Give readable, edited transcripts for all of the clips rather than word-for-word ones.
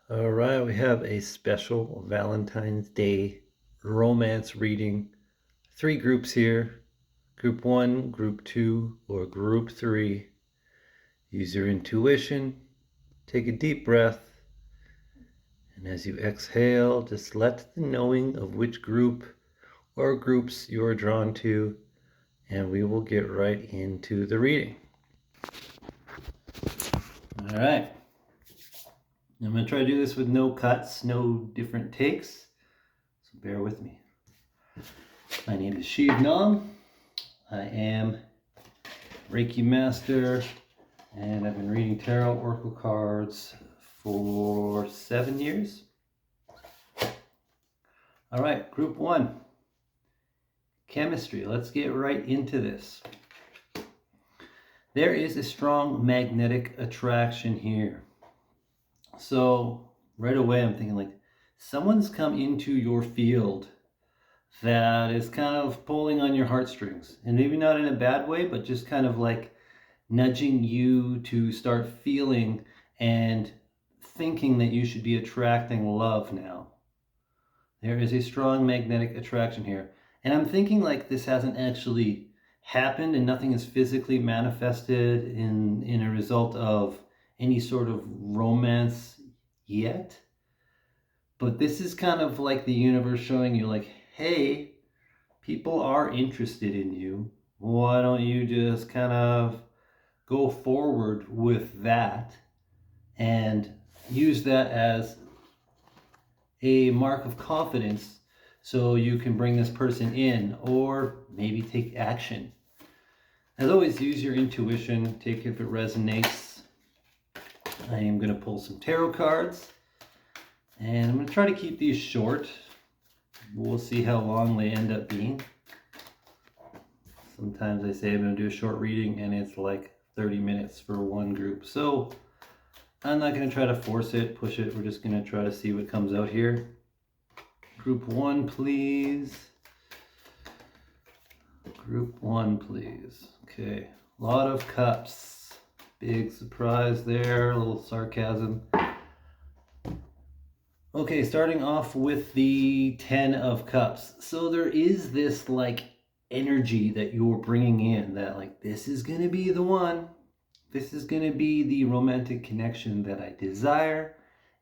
All right, we have a special Valentine's Day romance reading. Three groups here. Group 1, Group 2, or Group 3. Use your intuition. Take a deep breath. And as you exhale, just let the knowing of which group or groups you are drawn to, and we will get right into the reading. All right. I'm going to try to do this with no cuts, no different takes, so bear with me. My name is Shiv Nam. I am Reiki Master, and I've been reading tarot oracle cards for 7 years. All right, group 1, chemistry. Let's get right into this. There is a strong magnetic attraction here. So right away I'm thinking like someone's come into your field that is kind of pulling on your heartstrings, and maybe not in a bad way, but just kind of like nudging you to start feeling and thinking that you should be attracting love now. There is a strong magnetic attraction here. And I'm thinking like this hasn't actually happened and nothing is physically manifested in a result of any sort of romance yet. But this is kind of like the universe showing you like, hey, people are interested in you. Why don't you just kind of go forward with that and use that as a mark of confidence so you can bring this person in or maybe take action. As always, use your intuition, take it if it resonates. I am going to pull some tarot cards, and I'm going to try to keep these short. We'll see how long they end up being. Sometimes I say I'm going to do a short reading and it's like 30 minutes for one group. So I'm not going to try to force it, push it. We're just going to try to see what comes out here. Group 1, please. Group 1, please. Okay, a lot of cups. Big surprise there, a little sarcasm. Okay, starting off with the 10 of Cups. So there is this like energy that you're bringing in that like, this is going to be the one. This is going to be the romantic connection that I desire,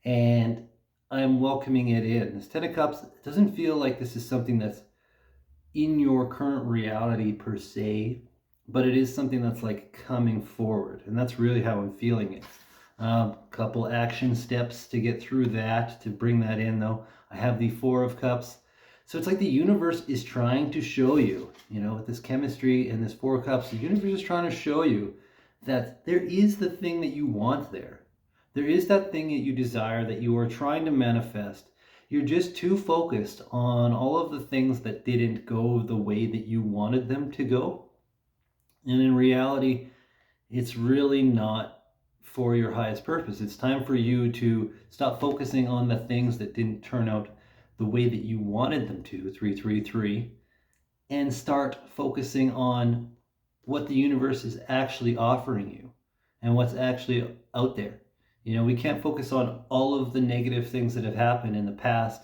and I'm welcoming it in. This 10 of Cups doesn't feel like this is something that's in your current reality per se, but it is something that's like coming forward, and that's really how I'm feeling it. Couple action steps to get through that, to bring that in though. I have the 4 of Cups. So it's like the universe is trying to show you, with this chemistry and this 4 of Cups, the universe is trying to show you that there is the thing that you want there. There is that thing that you desire, that you are trying to manifest. You're just too focused on all of the things that didn't go the way that you wanted them to go. And in reality, it's really not for your highest purpose. It's time for you to stop focusing on the things that didn't turn out the way that you wanted them to, 333, and start focusing on what the universe is actually offering you and what's actually out there. We can't focus on all of the negative things that have happened in the past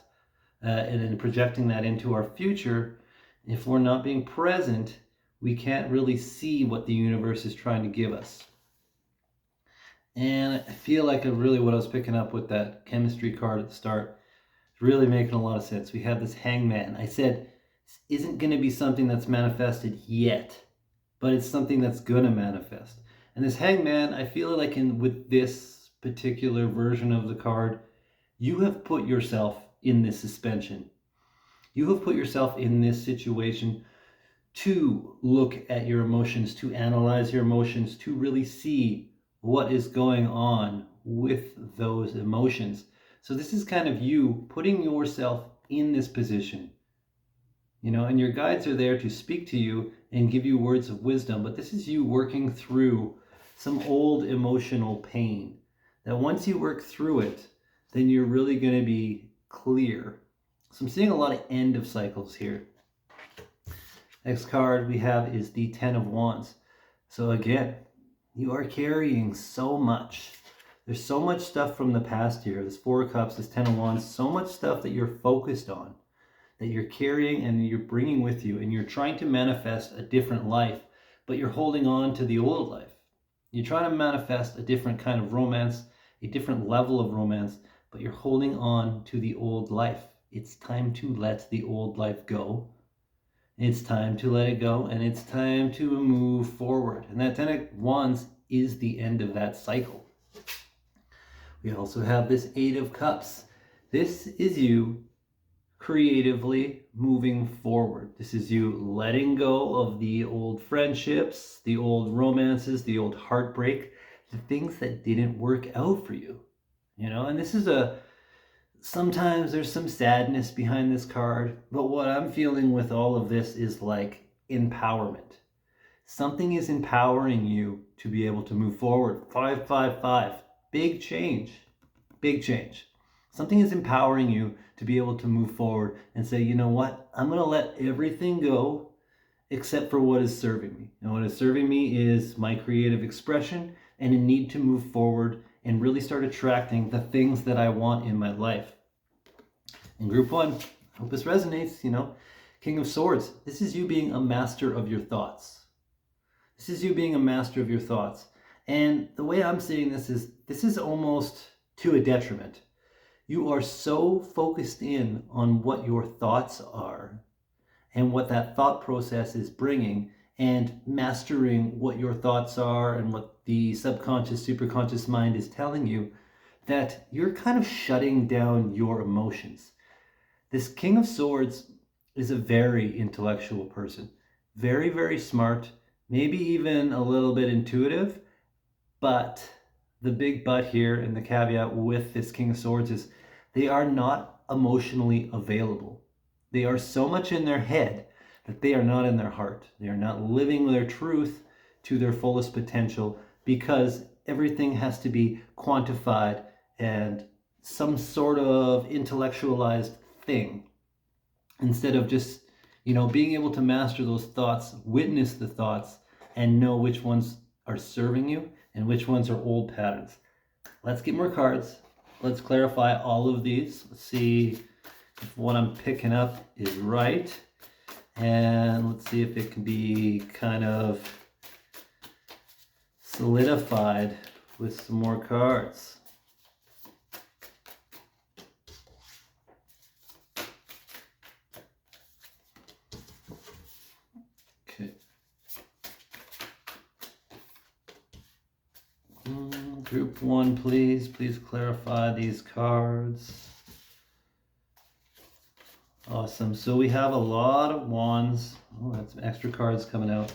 and then projecting that into our future. If we're not being present, we can't really see what the universe is trying to give us. And I feel like really what I was picking up with that chemistry card at the start is really making a lot of sense. We have this Hangman. I said, this isn't going to be something that's manifested yet, but it's something that's going to manifest. And this Hangman, I feel like with this particular version of the card, you have put yourself in this suspension. You have put yourself in this situation to look at your emotions, to analyze your emotions, to really see what is going on with those emotions. So this is kind of you putting yourself in this position, and your guides are there to speak to you and give you words of wisdom. But this is you working through some old emotional pain that once you work through it, then you're really going to be clear. So I'm seeing a lot of end of cycles here. Next card we have is the 10 of Wands. So again, you are carrying so much. There's so much stuff from the past here. This Four of Cups, this Ten of Wands, so much stuff that you're focused on, that you're carrying and you're bringing with you, and you're trying to manifest a different life, but you're holding on to the old life. You're trying to manifest a different kind of romance, a different level of romance, but you're holding on to the old life. It's time to let the old life go. It's time to let it go, and it's time to move forward. And that Ten of Wands is the end of that cycle. We also have this Eight of Cups. This is you creatively moving forward. This is you letting go of the old friendships, the old romances, the old heartbreak, the things that didn't work out for you. And this is sometimes there's some sadness behind this card, but what I'm feeling with all of this is like empowerment. Something is empowering you to be able to move forward. 555, big change, big change. Something is empowering you to be able to move forward and say, you know what? I'm going to let everything go except for what is serving me. And what is serving me is my creative expression and a need to move forward and really start attracting the things that I want in my life. In group one, I hope this resonates, King of Swords. This is you being a master of your thoughts. This is you being a master of your thoughts. And the way I'm seeing this is almost to a detriment. You are so focused in on what your thoughts are and what that thought process is bringing, and mastering what your thoughts are and what the subconscious, superconscious mind is telling you, that you're kind of shutting down your emotions. This King of Swords is a very intellectual person, very, very smart, maybe even a little bit intuitive, but the big but here and the caveat with this King of Swords is they are not emotionally available. They are so much in their head that they are not in their heart. They are not living their truth to their fullest potential, because everything has to be quantified and some sort of intellectualized thing, instead of just, being able to master those thoughts, witness the thoughts, and know which ones are serving you and which ones are old patterns. Let's get more cards. Let's clarify all of these. Let's see if what I'm picking up is right. And let's see if it can be kind of solidified with some more cards. Okay. Group one, please clarify these cards. Awesome. So we have a lot of wands. Oh, that's some extra cards coming out.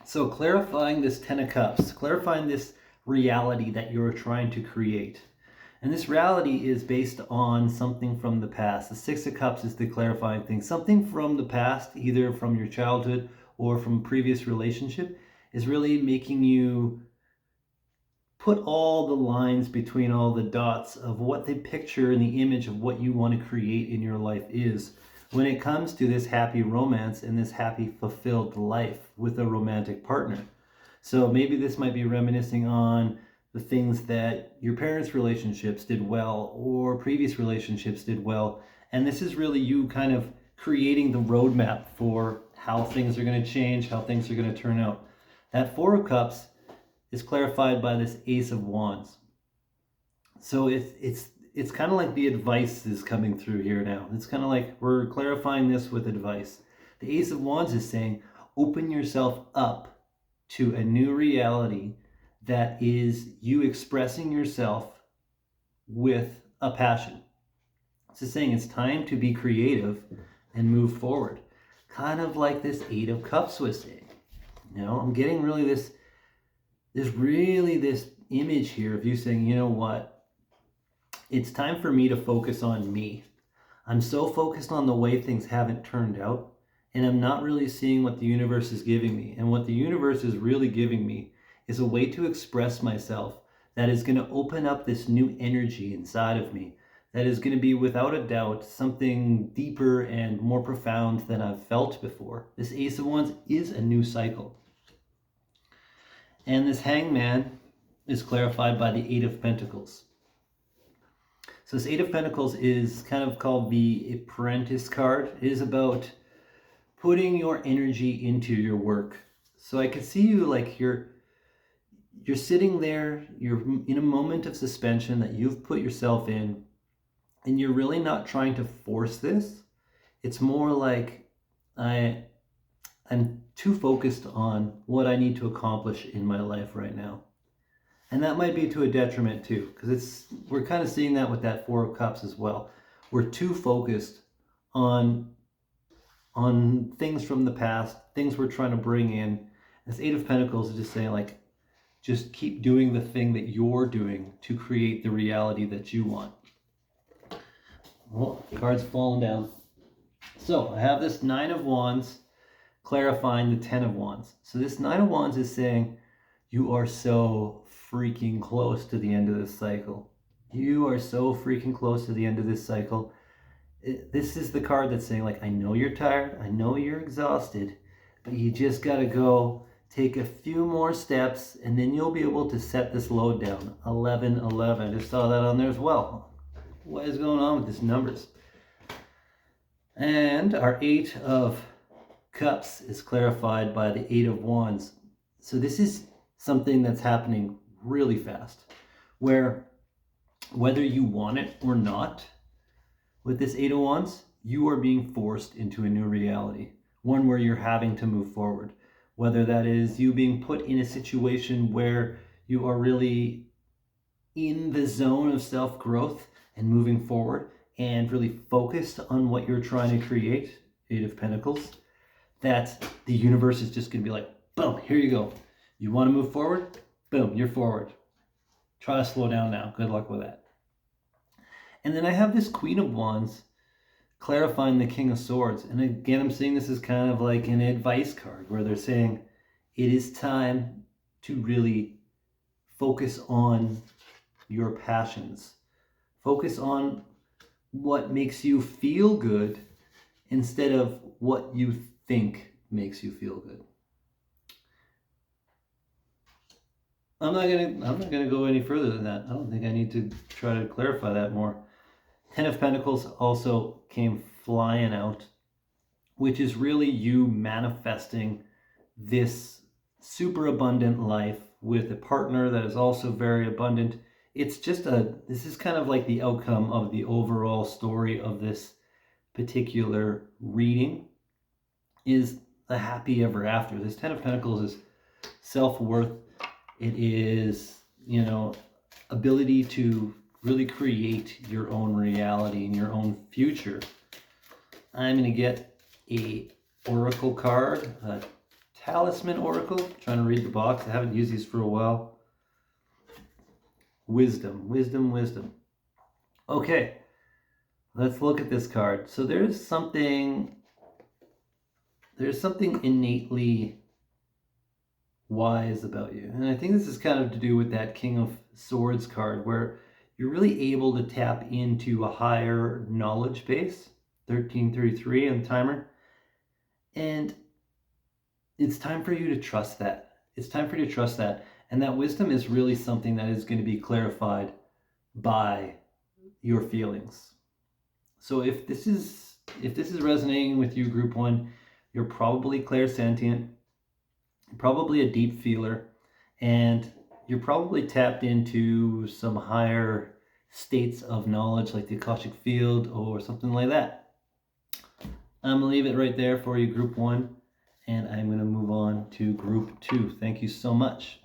So clarifying this Ten of Cups, clarifying this reality that you're trying to create. And this reality is based on something from the past. The Six of Cups is the clarifying thing. Something from the past, either from your childhood or from a previous relationship, is really making you put all the lines between all the dots of what the picture and the image of what you want to create in your life is when it comes to this happy romance and this happy fulfilled life with a romantic partner. So maybe this might be reminiscing on the things that your parents' relationships did well or previous relationships did well. And this is really you kind of creating the roadmap for how things are going to change, how things are going to turn out. That Four of Cups is clarified by this Ace of Wands. So it's kind of like the advice is coming through here now. It's kind of like we're clarifying this with advice. The Ace of Wands is saying, open yourself up to a new reality that is you expressing yourself with a passion. It's just saying it's time to be creative and move forward. Kind of like this Eight of Cups was saying. I'm getting really there's really this image here of you saying, you know what? It's time for me to focus on me. I'm so focused on the way things haven't turned out, and I'm not really seeing what the universe is giving me. And what the universe is really giving me is a way to express myself that is going to open up this new energy inside of me, that is going to be, without a doubt, something deeper and more profound than I've felt before. This Ace of Wands is a new cycle. And this Hangman is clarified by the Eight of Pentacles. So this Eight of Pentacles is kind of called the Apprentice card. It is about putting your energy into your work. So I could see you like you're sitting there, you're in a moment of suspension that you've put yourself in, and you're really not trying to force this. It's more like I'm too focused on what I need to accomplish in my life right now. And that might be to a detriment too, because we're kind of seeing that with that Four of Cups as well. We're too focused on things from the past, things we're trying to bring in. This Eight of Pentacles is just saying like, just keep doing the thing that you're doing to create the reality that you want. Well, the card's fallen down. So I have this Nine of Wands clarifying the Ten of Wands. So this Nine of Wands is saying you are so freaking close to the end of this cycle. You are so freaking close to the end of this cycle. This is the card that's saying like, I know you're tired, I know you're exhausted, but you just gotta go take a few more steps and then you'll be able to set this load down. 1111, I just saw that on there as well. What is going on with these numbers? And our Eight of Cups is clarified by the Eight of Wands. So this is something that's happening really fast, where whether you want it or not, with this Eight of Wands, you are being forced into a new reality, one where you're having to move forward. Whether that is you being put in a situation where you are really in the zone of self-growth and moving forward and really focused on what you're trying to create, Eight of Pentacles, that the universe is just going to be like, boom, here you go. You want to move forward? Boom, you're forward. Try to slow down now. Good luck with that. And then I have this Queen of Wands clarifying the King of Swords. And again, I'm seeing this as kind of like an advice card where they're saying it is time to really focus on your passions. Focus on what makes you feel good instead of what you think makes you feel good. I'm not gonna go any further than that. I don't think I need to try to clarify that more. Ten of Pentacles also came flying out, which is really you manifesting this super abundant life with a partner that is also very abundant. It's just this is kind of like the outcome of the overall story of this particular reading is the happy ever after. This Ten of Pentacles is self-worth. It is, ability to really create your own reality and your own future. I'm going to get a oracle card, a talisman oracle. I'm trying to read the box. I haven't used these for a while. Wisdom, wisdom, wisdom. Okay, let's look at this card. So there's something innately wise about you. And I think this is kind of to do with that King of Swords card where you're really able to tap into a higher knowledge base. 1333 on the timer. And it's time for you to trust that. It's time for you to trust that. And that wisdom is really something that is going to be clarified by your feelings. So if this is resonating with you, Group 1, you're probably clairsentient, you're probably a deep feeler, and you're probably tapped into some higher states of knowledge like the Akashic Field or something like that. I'm going to leave it right there for you, Group 1, and I'm going to move on to Group 2. Thank you so much.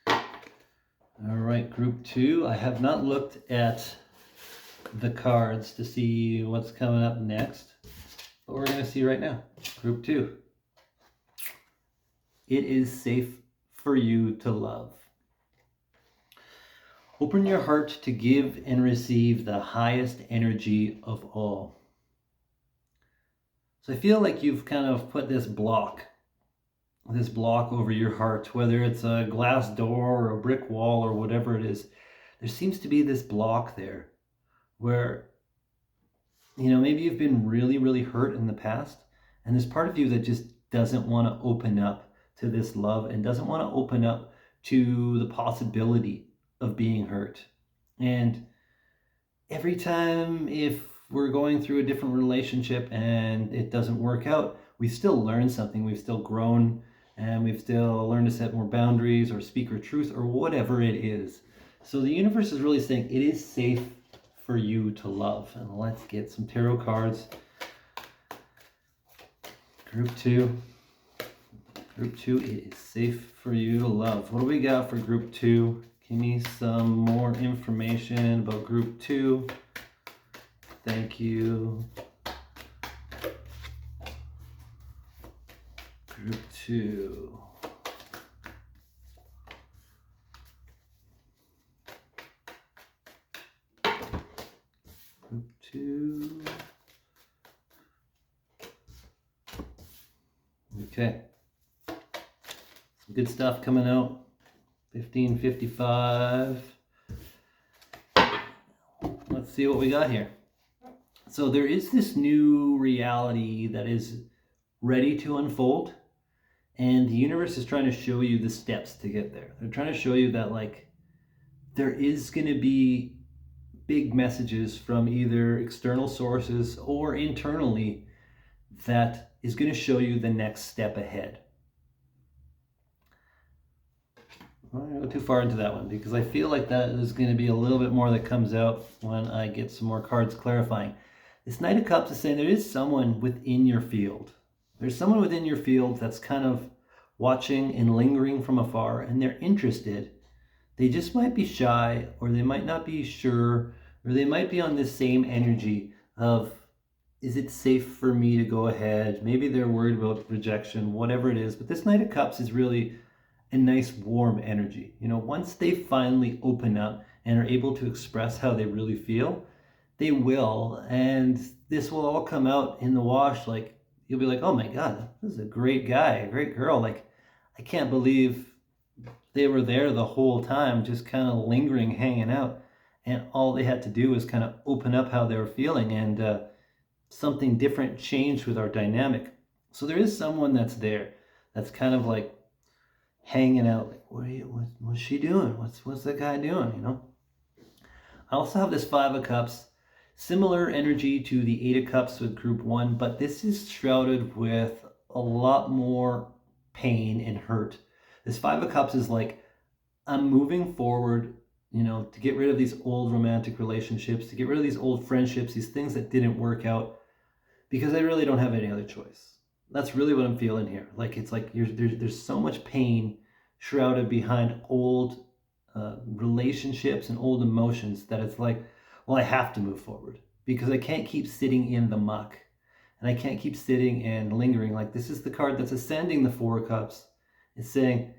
All right, Group 2. I have not looked at the cards to see what's coming up next, but we're going to see right now. Group 2. It is safe for you to love. Open your heart to give and receive the highest energy of all. So I feel like you've kind of put this block over your heart, whether it's a glass door or a brick wall or whatever it is. There seems to be this block there where, maybe you've been really, really hurt in the past, and there's part of you that just doesn't want to open up to this love and doesn't want to open up to the possibility of being hurt. And every time, if we're going through a different relationship and it doesn't work out, we still learn something. We've still grown, and we've still learned to set more boundaries or speak our truth or whatever it is. So the universe is really saying it is safe for you to love. And let's get some tarot cards. Group 2. Group 2, it is safe for you to love. What do we got for group 2? Give me some more information about group 2. Thank you. Group 2. Group 2. Okay. Some good stuff coming out. 1555. Let's see what we got here. So there is this new reality that is ready to unfold, and the universe is trying to show you the steps to get there. They're trying to show you that, like, there is going to be big messages from either external sources or internally that is going to show you the next step ahead. I'm not going to go too far into that one because I feel like that is going to be a little bit more that comes out when I get some more cards clarifying. This Knight of Cups is saying there is someone within your field. There's someone within your field that's kind of watching and lingering from afar, and they're interested. They just might be shy, or they might not be sure, or they might be on this same energy of, is it safe for me to go ahead? Maybe they're worried about rejection, whatever it is. But this Knight of Cups is really a nice warm energy. You know, once they finally open up and are able to express how they really feel, they will, and this will all come out in the wash. Like, you'll be like, oh my God, this is a great guy, a great girl. Like, I can't believe they were there the whole time, just kind of lingering, hanging out. And all they had to do was kind of open up how they were feeling, and something different changed with our dynamic. So there is someone that's there, that's kind of like hanging out. Like, what's she doing? What's that guy doing? You know. I also have this 5 of Cups, similar energy to the 8 of Cups with group 1, but this is shrouded with a lot more pain and hurt. This 5 of Cups is like, I'm moving forward, you know, to get rid of these old romantic relationships, to get rid of these old friendships, these things that didn't work out, because I really don't have any other choice. That's really what I'm feeling here. Like, it's like there's so much pain shrouded behind old relationships and old emotions that it's like, well, I have to move forward because I can't keep sitting in the muck, and I can't keep sitting and lingering. Like, this is the card that's ascending the 4 of Cups. It's saying,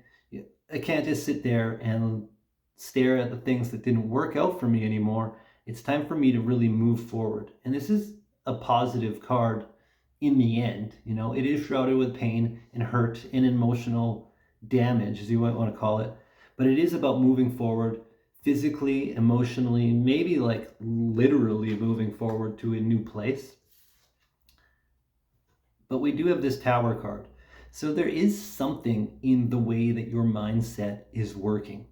I can't just sit there and stare at the things that didn't work out for me anymore. It's time for me to really move forward. And this is a positive card in the end. You know, it is shrouded with pain and hurt and emotional damage, as you might want to call it. But it is about moving forward physically, emotionally, maybe like literally moving forward to a new place. But we do have this Tower card. So there is something in the way that your mindset is working.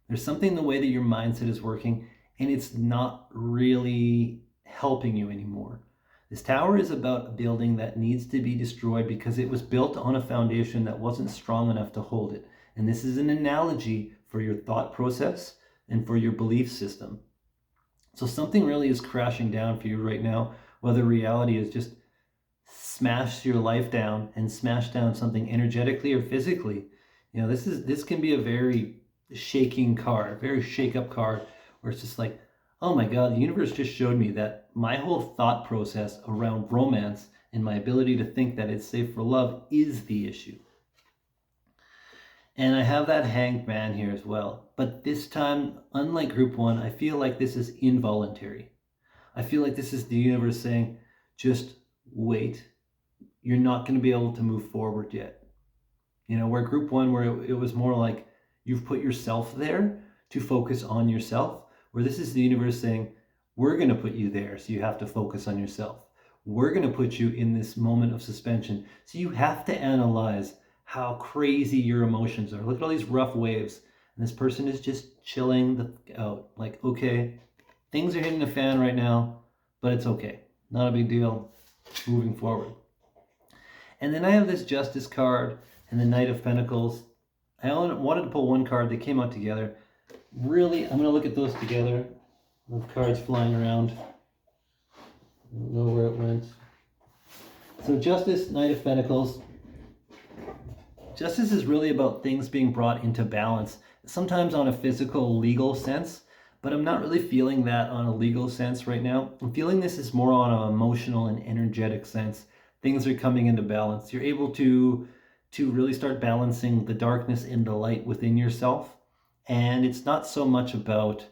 There's something in the way that your mindset is working, and it's not really helping you anymore. This Tower is about a building that needs to be destroyed because it was built on a foundation that wasn't strong enough to hold it. And this is an analogy for your thought process and for your belief system. So something really is crashing down for you right now, whether reality is just smash your life down and smash down something energetically or physically. You know, this can be a very shaking card, very shake up card, where it's just like, oh my God, the universe just showed me that my whole thought process around romance and my ability to think that it's safe for love is the issue. And I have that Hanged Man here as well. But this time, unlike group 1, I feel like this is involuntary. I feel like this is the universe saying, just wait. You're not going to be able to move forward yet. You know, where group 1, where it was more like you've put yourself there to focus on yourself, where this is the universe saying, we're going to put you there, so you have to focus on yourself. We're going to put you in this moment of suspension, so you have to analyze how crazy your emotions are. Look at all these rough waves. And this person is just chilling out. Like, okay, things are hitting the fan right now, but it's okay. Not a big deal. Moving forward. And then I have this Justice card and the Knight of Pentacles. I only wanted to pull one card. They came out together. Really, I'm going to look at those together. The cards flying around. I don't know where it went. So Justice, Knight of Pentacles. Justice is really about things being brought into balance, sometimes on a physical, legal sense, but I'm not really feeling that on a legal sense right now. I'm feeling this is more on an emotional and energetic sense. Things are coming into balance. You're able to really start balancing the darkness and the light within yourself. And it's not so much about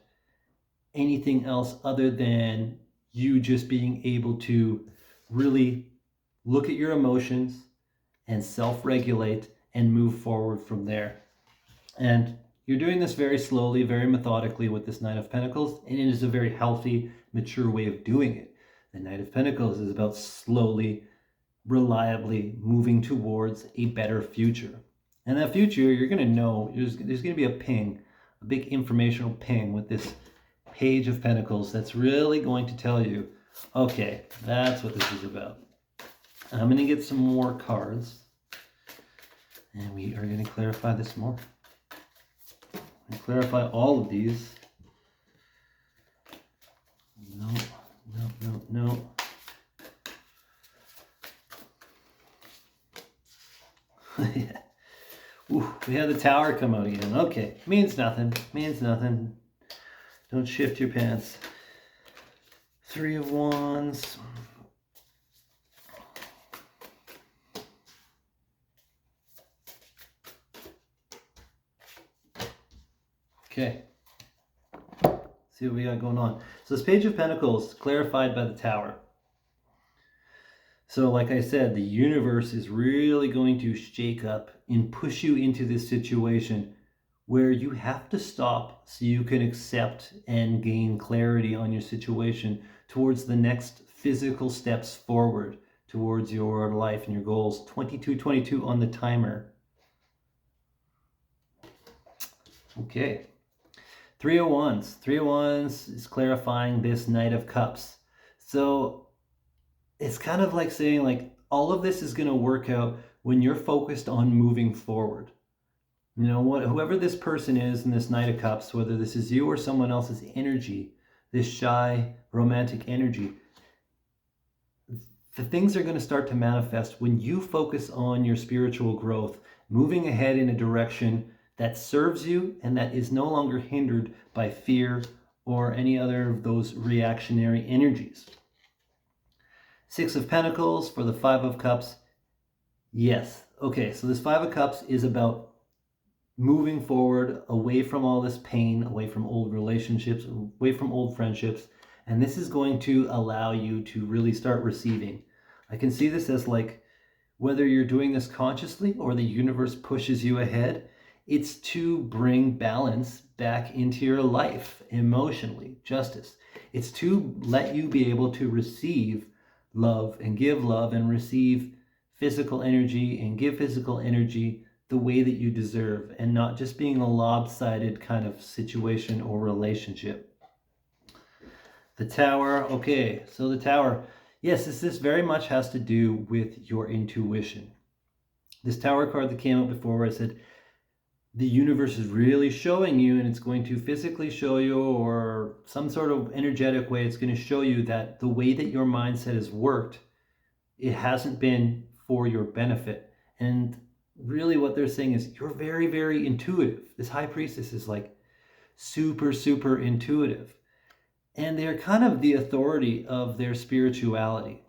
anything else other than you just being able to really look at your emotions and self-regulate and move forward from there. And you're doing this very slowly, very methodically with this Knight of Pentacles, and it is a very healthy, mature way of doing it. The Knight of Pentacles is about slowly, reliably moving towards a better future. And that future, you're going to know, there's going to be a ping, a big informational ping with this Page of Pentacles that's really going to tell you, okay, that's what this is about. I'm going to get some more cards, and we are going to clarify this more. And clarify all of these. No, no, no, no. Yeah. Ooh, we have the Tower come out again. Okay, means nothing. Means nothing. Don't shift your pants. Three of Wands. Okay. See what we got going on. So this Page of Pentacles clarified by the Tower. So like I said, the universe is really going to shake up and push you into this situation where you have to stop so you can accept and gain clarity on your situation towards the next physical steps forward towards your life and your goals. 2222 on the timer. Okay. 301s. 301s is clarifying this Knight of Cups. So it's kind of like saying, like, all of this is going to work out when you're focused on moving forward. You know what? Whoever this person is in this Knight of Cups, whether this is you or someone else's energy, this shy, romantic energy, the things are going to start to manifest when you focus on your spiritual growth, moving ahead in a direction that serves you and that is no longer hindered by fear or any other of those reactionary energies. Six of Pentacles for the Five of Cups. Yes. Okay, so this Five of Cups is about moving forward away from all this pain, away from old relationships, away from old friendships. And this is going to allow you to really start receiving. I can see this as like, whether you're doing this consciously or the universe pushes you ahead, it's to bring balance back into your life emotionally, justice. It's to let you be able to receive love and receive physical energy and give physical energy the way that you deserve, and not just being a lopsided kind of situation or relationship. The Tower. Okay, so the Tower. Yes, this very much has to do with your intuition. This Tower card that came up before, where I said the universe is really showing you, and it's going to physically show you, or some sort of energetic way, it's going to show you that the way that your mindset has worked, it hasn't been for your benefit. And really what they're saying is you're very, very intuitive. This High Priestess is like super, super intuitive. And they're kind of the authority of their spirituality.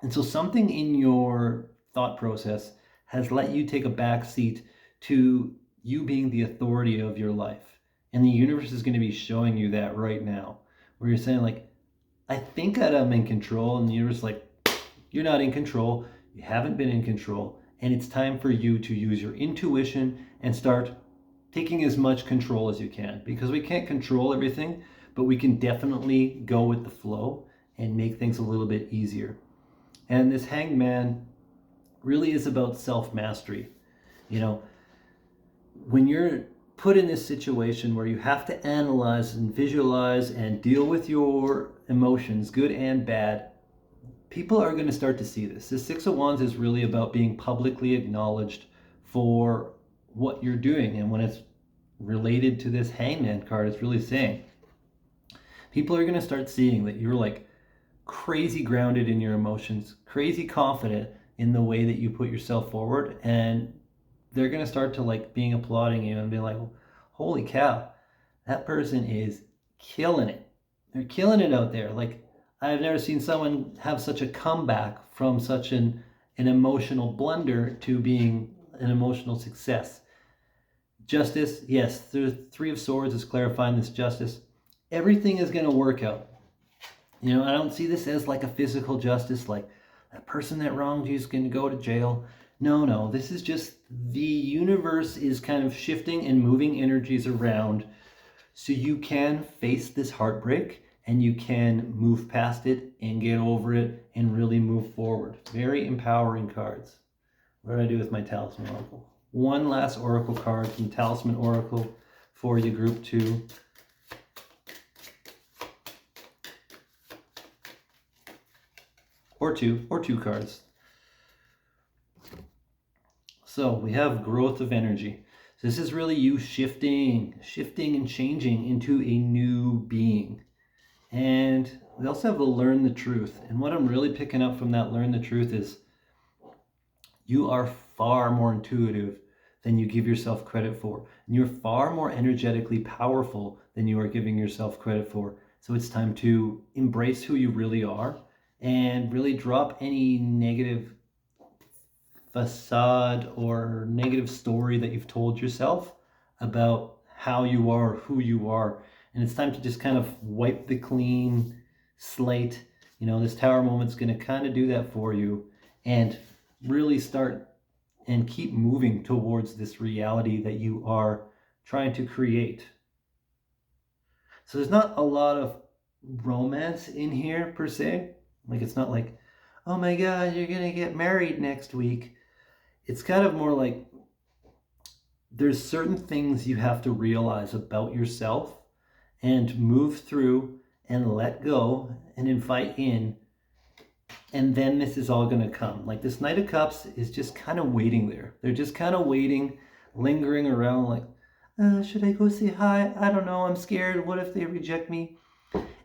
And so something in your thought process has let you take a back seat to you being the authority of your life. And the universe is going to be showing you that right now, where you're saying, like, I think that I'm in control. And the universe is like, you're not in control. You haven't been in control. And it's time for you to use your intuition and start taking as much control as you can. Because we can't control everything, but we can definitely go with the flow and make things a little bit easier. And this Hanged Man really is about self-mastery. You know, when you're put in this situation where you have to analyze and visualize and deal with your emotions, good and bad, people are going to start to see this. The Six of Wands is really about being publicly acknowledged for what you're doing. And when it's related to this Hangman card, it's really saying people are going to start seeing that you're like crazy grounded in your emotions, crazy confident in the way that you put yourself forward. And they're going to start to like being applauding you and be like, holy cow, that person is killing it. They're killing it out there. Like, I've never seen someone have such a comeback from such an emotional blunder to being an emotional success. Justice, yes, the Three of Swords is clarifying this justice. Everything is going to work out. You know, I don't see this as like a physical justice, like that person that wronged you is going to go to jail. No, this is just the universe is kind of shifting and moving energies around so you can face this heartbreak and you can move past it and get over it and really move forward. Very empowering cards. What did I do with my Talisman Oracle? One last Oracle card from Talisman Oracle for you, Group 2. Or two cards. So we have growth of energy. So this is really you shifting and changing into a new being. And we also have the learn the truth. And what I'm really picking up from that learn the truth is you are far more intuitive than you give yourself credit for. And you're far more energetically powerful than you are giving yourself credit for. So it's time to embrace who you really are and really drop any negative facade or negative story that you've told yourself about how you are, who you are. And it's time to just kind of wipe the clean slate. You know, this Tower moment's going to kind of do that for you and really start and keep moving towards this reality that you are trying to create. So there's not a lot of romance in here per se. Like, it's not like, oh my God, you're going to get married next week. It's kind of more like there's certain things you have to realize about yourself and move through and let go and invite in. And then this is all going to come. Like, this Knight of Cups is just kind of waiting there. They're just kind of waiting, lingering around like, should I go say hi? I don't know. I'm scared. What if they reject me?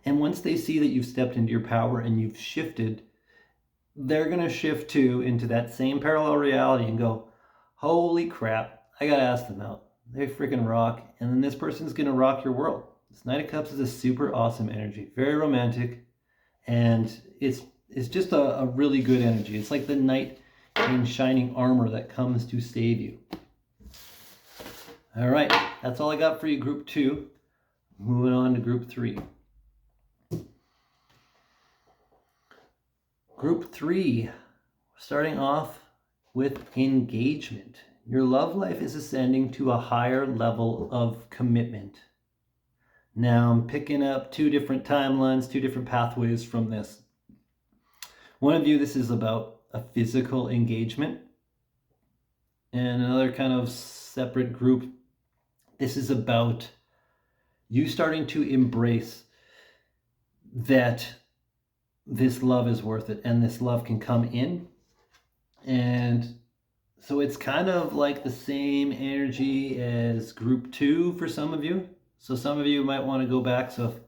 And once they see that you've stepped into your power and you've shifted, they're going to shift too into that same parallel reality and go, holy crap, I got to ask them out. They freaking rock. And then this person's going to rock your world. This Knight of Cups is a super awesome energy. Very romantic. And it's just a really good energy. It's like the knight in shining armor that comes to save you. All right, that's all I got for you, Group 2. Moving on to Group 3. Group 3, starting off with engagement. Your love life is ascending to a higher level of commitment. Now I'm picking up two different timelines, two different pathways from this. One of you, this is about a physical engagement. And another kind of separate group, this is about you starting to embrace that this love is worth it and this love can come in. And so it's kind of like the same energy as Group 2 for some of you. So some of you might want to go back. So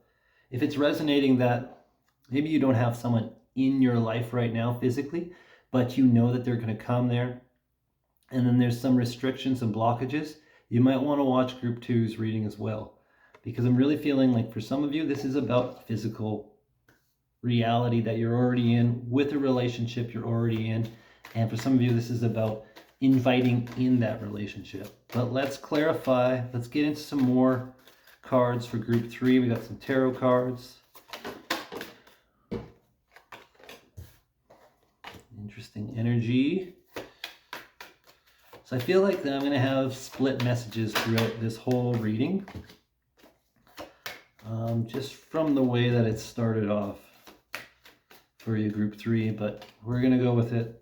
if it's resonating that maybe you don't have someone in your life right now physically, but you know that they're going to come there, and then there's some restrictions and blockages, you might want to watch Group 2's reading as well. Because I'm really feeling like for some of you, this is about physical reality that you're already in, with a relationship you're already in. And for some of you, this is about inviting in that relationship. But let's clarify. Let's get into some more cards for Group 3. We got some tarot cards. Interesting energy. So I feel like that I'm going to have split messages throughout this whole reading. Just from the way that it started off for you, Group 3, but we're going to go with it.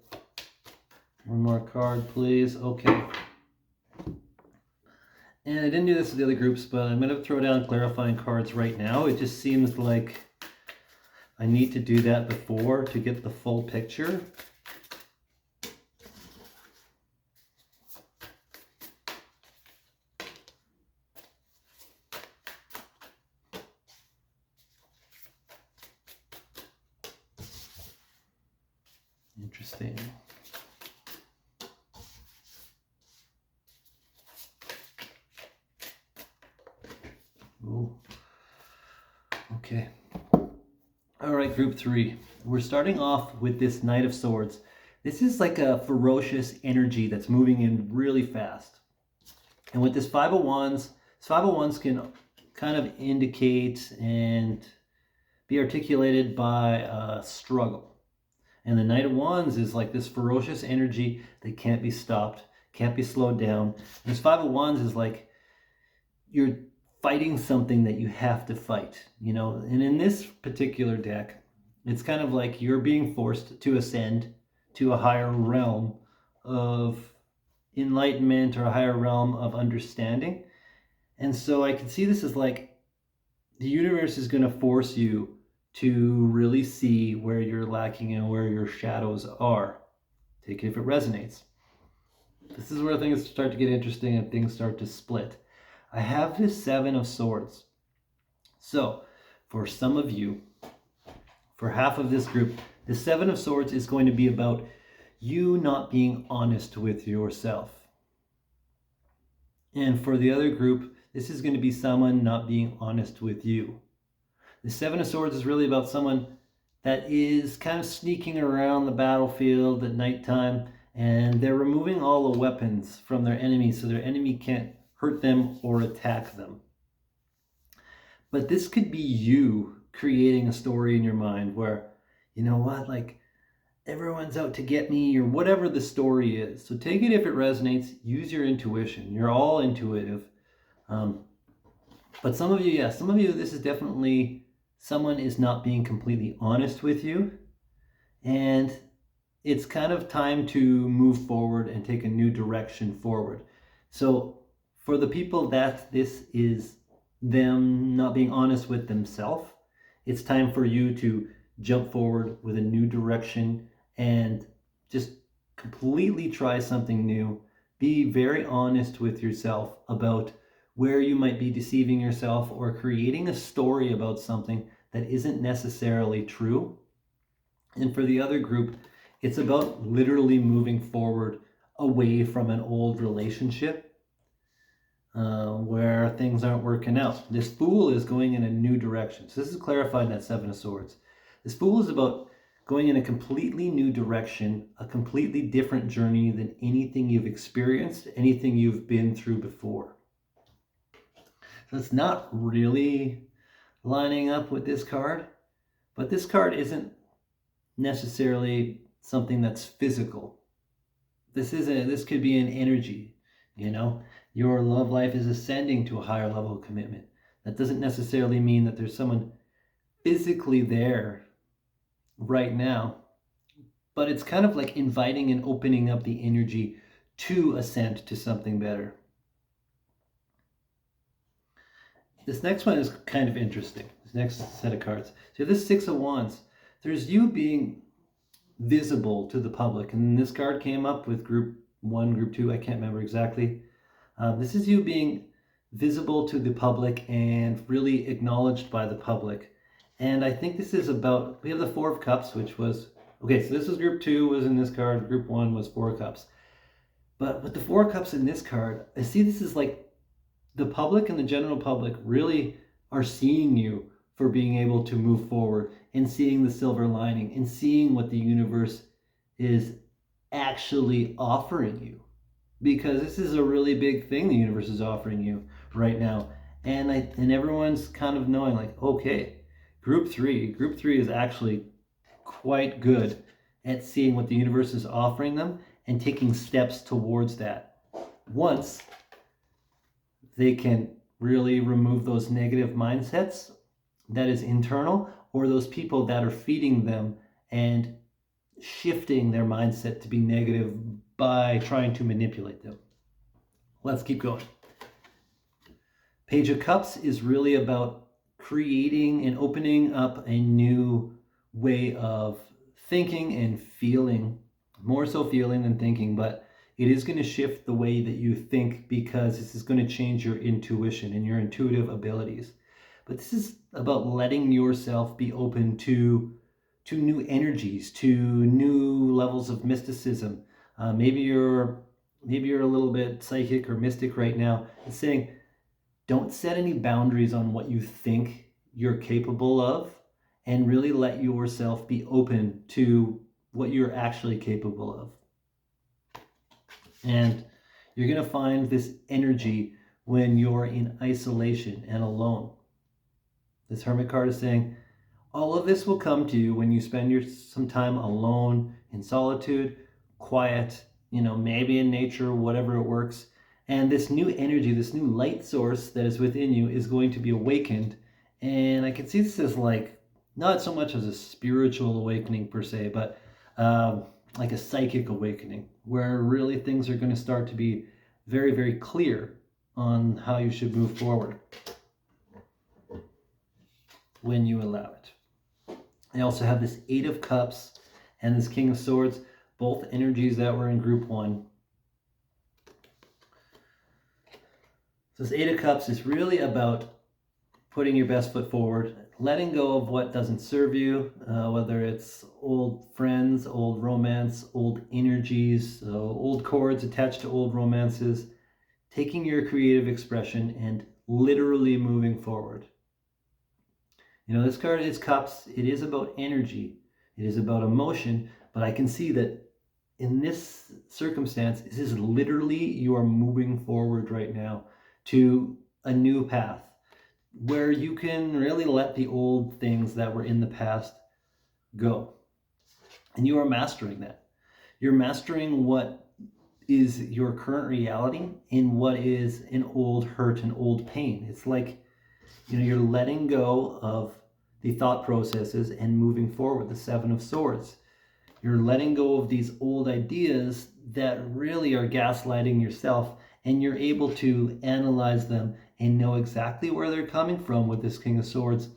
One more card, please. Okay. And I didn't do this with the other groups, but I'm going to throw down clarifying cards right now. It just seems like I need to do that before to get the full picture. Interesting. Ooh. Okay. All right, group 3. We're starting off with this Knight of Swords. This is like a ferocious energy that's moving in really fast. And with this Five of Wands can kind of indicate and be articulated by struggle. And the Knight of Wands is like this ferocious energy that can't be stopped, can't be slowed down. And this Five of Wands is like you're fighting something that you have to fight, you know. And in this particular deck, it's kind of like you're being forced to ascend to a higher realm of enlightenment or a higher realm of understanding. And so I can see this as like the universe is going to force you to really see where you're lacking and where your shadows are. Take it if it resonates. This is where things start to get interesting and things start to split. I have this Seven of Swords. So for some of you, for half of this group, the Seven of Swords is going to be about you not being honest with yourself. And for the other group, this is going to be someone not being honest with you. The Seven of Swords is really about someone that is kind of sneaking around the battlefield at nighttime, and they're removing all the weapons from their enemies so their enemy can't hurt them or attack them. But this could be you creating a story in your mind where, you know what, like everyone's out to get me or whatever the story is. So take it if it resonates, use your intuition. You're all intuitive. But some of you, this is definitely someone is not being completely honest with you. And it's kind of time to move forward and take a new direction forward. So for the people that this is them not being honest with themselves, it's time for you to jump forward with a new direction and just completely try something new. Be very honest with yourself about where you might be deceiving yourself or creating a story about something that isn't necessarily true. And for the other group, it's about literally moving forward away from an old relationship where things aren't working out. This Fool is going in a new direction. So this is clarified in that Seven of Swords. This Fool is about going in a completely new direction, a completely different journey than anything you've experienced, anything you've been through before. So it's not really lining up with this card, but this card isn't necessarily something that's physical. This could be an energy, you know. Your love life is ascending to a higher level of commitment. That doesn't necessarily mean that there's someone physically there right now, but it's kind of like inviting and opening up the energy to ascend to something better. This next one is kind of interesting. This next set of cards. So this Six of Wands, there's you being visible to the public. And this card came up with group 1, group 2, I can't remember exactly. This is you being visible to the public and really acknowledged by the public. And I think this is about, we have the Four of Cups, which was, okay, so this was group 2 was in this card, group 1 was Four of Cups. But with the Four of Cups in this card, I see this is like the public and the general public really are seeing you for being able to move forward and seeing the silver lining and seeing what the universe is actually offering you. Because this is a really big thing the universe is offering you right now. And everyone's kind of knowing like, okay, group 3 is actually quite good at seeing what the universe is offering them and taking steps towards that. Once they can really remove those negative mindsets that is internal, or those people that are feeding them and shifting their mindset to be negative by trying to manipulate them. Let's keep going. Page of Cups is really about creating and opening up a new way of thinking and feeling, more so feeling than thinking, but it is going to shift the way that you think because this is going to change your intuition and your intuitive abilities. But this is about letting yourself be open to new energies, to new levels of mysticism. Maybe you're a little bit psychic or mystic right now. It's saying, don't set any boundaries on what you think you're capable of, and really let yourself be open to what you're actually capable of. And you're going to find this energy when you're in isolation and alone. This Hermit card is saying, all of this will come to you when you spend some time alone, in solitude, quiet, maybe in nature, whatever it works. And this new energy, this new light source that is within you is going to be awakened. And I can see this as like, not so much as a spiritual awakening per se, but like a psychic awakening, where really things are going to start to be very, very clear on how you should move forward when you allow it. I also have this Eight of Cups and this King of Swords, both energies that were in group 1. So this Eight of Cups is really about putting your best foot forward, letting go of what doesn't serve you, whether it's old friends, old romance, old energies, old cords attached to old romances, taking your creative expression and literally moving forward. This card is Cups. It is about energy. It is about emotion, but I can see that in this circumstance, this is literally you are moving forward right now to a new path where you can really let the old things that were in the past go. And you are mastering that. You're mastering what is your current reality in what is an old hurt and old pain. It's like, you're letting go of the thought processes and moving forward. The Seven of Swords. You're letting go of these old ideas that really are gaslighting yourself, and you're able to analyze them and know exactly where they're coming from with this King of Swords,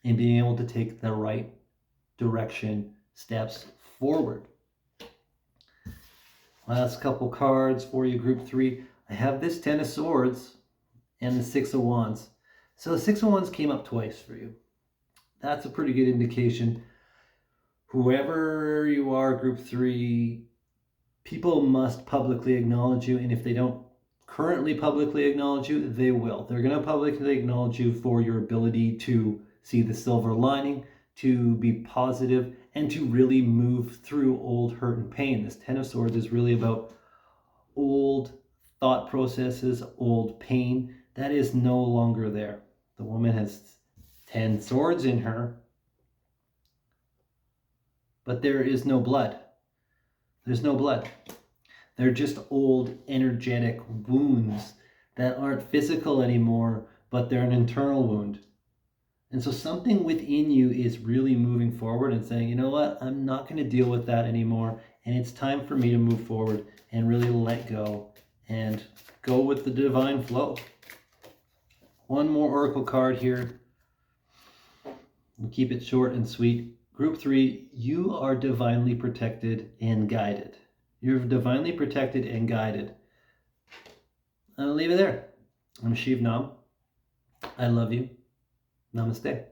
and being able to take the right direction, steps forward. Last couple cards for you, group 3. I have this Ten of Swords and the Six of Wands. So the Six of Wands came up twice for you. That's a pretty good indication. Whoever you are, group 3, people must publicly acknowledge you, and if they don't currently publicly acknowledge you, they will. They're going to publicly acknowledge you for your ability to see the silver lining, to be positive, and to really move through old hurt and pain. This Ten of Swords is really about old thought processes, old pain that is no longer there. The woman has 10 swords in her, but there is no blood. There's no blood. They're just old energetic wounds that aren't physical anymore, but they're an internal wound. And so something within you is really moving forward and saying, you know what, I'm not going to deal with that anymore. And it's time for me to move forward and really let go and go with the divine flow. One more oracle card here. We'll keep it short and sweet. Group 3, you are divinely protected and guided. You're divinely protected and guided. I'll leave it there. I'm Shiv Nam. I love you. Namaste.